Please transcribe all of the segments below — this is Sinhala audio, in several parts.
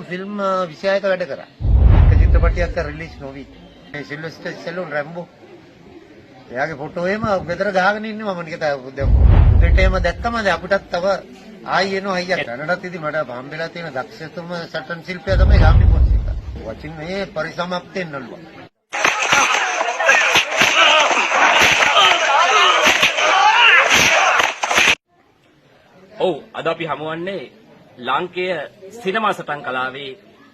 ෆිල්ම් 26ක වැඩ කරා. එක චිත්‍රපටයක් රිලීස් නොවි. මේ සිල්වෙස්ටර් ස්ටැලෝන් රැම්බෝ. එයාගේ ෆොටෝ එහෙම ගෙදර ගහගෙන ඉන්නේ මම නිකන් දැන් උදේට එහෙම දැක්කම දැන් අපිටත් තව ආයි එනවා අයියා. දැනටත් ඉතින් මට හම්බෙලා තියෙන දක්ෂතම සටන් ශිල්පියා තමයි ගාමිණී පොන්සේකා. වචින් මේ පරිසමාප්තියෙන් නළුවා. ඔව් අද අපි හමුවන්නේ ලාංකේය සිනමා සටන් කලාවේ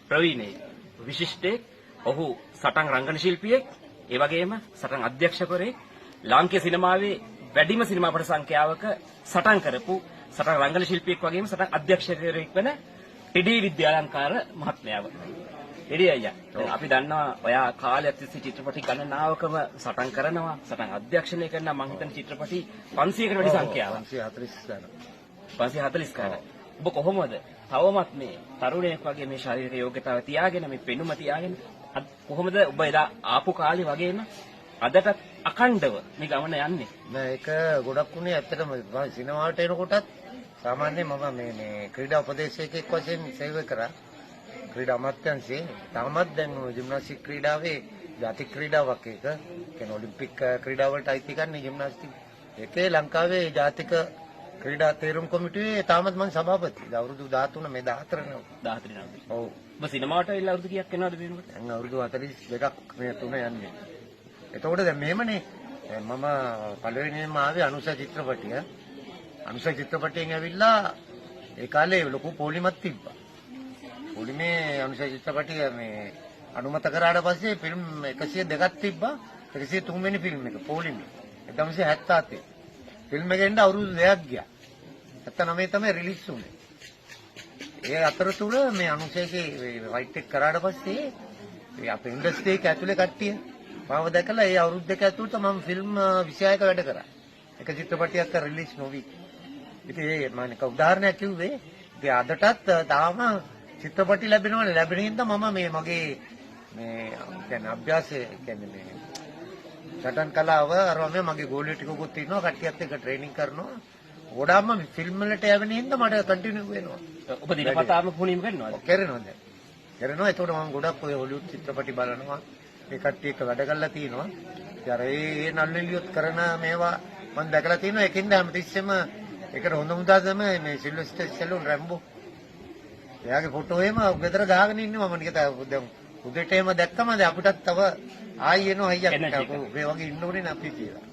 ප්‍රවීණයෙක් විශිෂ්ටයෙක් ඔහු සටන් රංගන ශිල්පියෙක් ඒ වගේම සටන් අධ්‍යක්ෂකවරයෙක් ලාංකේය සිනමාවේ වැඩිම සිනමාපට සංඛ්‍යාවක සටන් කරපු සටන් රංගන ශිල්පියෙක් වගේම සටන් අධ්‍යක්ෂකවරයෙක් වෙන ටෙඩි විද්‍යාලංකාර මහත්මයාව. ටෙඩි අයියා අපි දන්නවා ඔයා කාලයක් තිස්සේ චිත්‍රපටි ගණනාවකම සටන් කරනවා සටන් අධ්‍යක්ෂණය කරනවා මම හිතන චිත්‍රපටි 500කට වැඩි සංඛ්‍යාවක් 540 ගණන්. ඔබ කොහොමද තවමත් මේ තරුණයෙක් වගේ මේ ශාරීරික යෝග්‍යතාව තියාගෙන මේ පෙනුම තියාගෙන කොහොමද ඔබ එදා ආපු කාලේ වගේම අදටත් අඛණ්ඩව මේ ගමන යන්නේ? නෑ ඒක ගොඩක් උනේ ඇත්තටම සිනමාවට එනකොටත් සාමාන්‍යයෙන් මම මේ ක්‍රීඩා උපදේශකයෙක් වශයෙන් සේවය කරා. ක්‍රීඩා අමාත්‍යාංශයේ තාමත් දැන් ජිම්නාස්ටික් ක්‍රීඩාවේ ජාතික ක්‍රීඩාවක් එක කියන්නේ ඔලිම්පික් ක්‍රීඩා වලට අයිති ගන්නේ ජිම්නාස්ටික්. ඒකේ ලංකාවේ ජාතික ක්‍රීඩා තේරුම් කොමිටුවේ තාමත් මම සභාපති. අවුරුදු 13 මේ 14 නේ. 14 නම. ඔව්. ඔබ සිනමාවට ඇවිල්ලා අවුරුදු කීයක් වෙනවද මේකට? දැන් අවුරුදු 42ක් මේ 3 යන්නේ. එතකොට දැන් මෙහෙමනේ මම පළවෙනිම ආවේ අනුෂා චිත්‍රපටිය. අනුෂා චිත්‍රපටියෙන් ඇවිල්ලා ඒ කාලේ ලොකු පොලිමක් තිබ්බා. පොලිමේ අනුෂා චිත්‍රපටිය මේ අනුමත කරාට පස්සේ ෆිල්ම් 102ක් තිබ්බා. 103 වෙනි ෆිල්ම් එක පොලිමේ. 1977. ෆිල්ම් එකෙන් අවුරුදු 2ක් ගියා. 79 තමයි රිලීස් වුනේ. ඒ අතරතුර මේ අනුෂාගේ රයිට් එක කරාට පස්සේ මේ අපේ ඉන්ඩස්ට්‍රි එක ඇතුලේ කට්ටිය මාව දැකලා ඒ අවුරුදු දෙක ඇතුළත මම ෆිල්ම් 26ක වැඩ කරා. එක චිත්‍රපටයක් රිලීස් නොවි. ඉතින් ඒ මම එක උදාහරණයක් කිව්වේ. ඉතින් අදටත් තාම චිත්‍රපටි ලැබෙනවනේ. ලැබෙන හින්දා මම මේ මගේ මේ කියන්නේ අභ්‍යාසය කියන්නේ මේ සටන් කලාව අරවම මගේ ගෝලියෝ ටිකකුත් ඉන්නවා. කට්ටියත් එක්ක ට්‍රේනින් කරනවා. ගොඩාක්ම ෆිල්ම් වලට යවෙන හින්දා මට කන්ටිනියු වෙනවා. ඔබ දිනපතාම පුහුණුවීම කරනවද? කරනවා දැන්. කරනවා. ඒතකොට මම ගොඩක් ඔය හොලිවුඩ් චිත්‍රපටි බලනවා. මේ කට්ටිය එක්ක වැඩ කරලා තිනවා. ඉතින් අර ඒ නල්ලිලියොත් කරන මේවා මම දැකලා තිනවා. ඒකින්ද හැමතිස්සෙම ඒකට හොඳ උදාහරණ තමයි මේ සිල්වෙස්ටර් ස්ටැලෝන් රැම්බෝ. එයාගේ ෆොටෝ එහෙම ගෙදර ගහගෙන ඉන්නේ මම නිකන් දැන් උදේට එහෙම දැක්කම දැන් අපිටත් තව ආයි එනවා අයියා. මේ වගේ ඉන්න ඕනේ නේ අපි කියලා.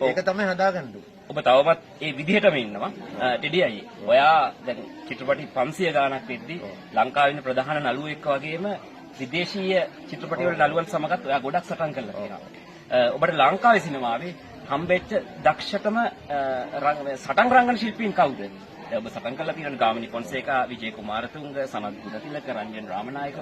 ඒක තමයි හදාගන්න ඕනේ. ඔබ තවමත් ඒ විදිහටම ඉන්නවා. ටෙඩි අයියේ. ඔයා දැන් චිත්‍රපටි 500 ගාණක් වෙද්දී ලංකාවේ ඉන්න ප්‍රධාන නළුවෙක් වගේම විදේශීය චිත්‍රපටි වල නළුවන් සමගත් ඔයා ගොඩක් සටන් කරලා තියෙනවා. ඔබට ලංකාවේ සිනමාවේ හම්බෙච්ච දක්ෂතම සටන් රංගන ශිල්පීන් කවුද? ඔබ සටන් කරලා තියෙන ගාමිණී පොන්සේකා, විජේ කුමාරතුංග, සනත් ගුණතිලක, රංජන් රාමනායක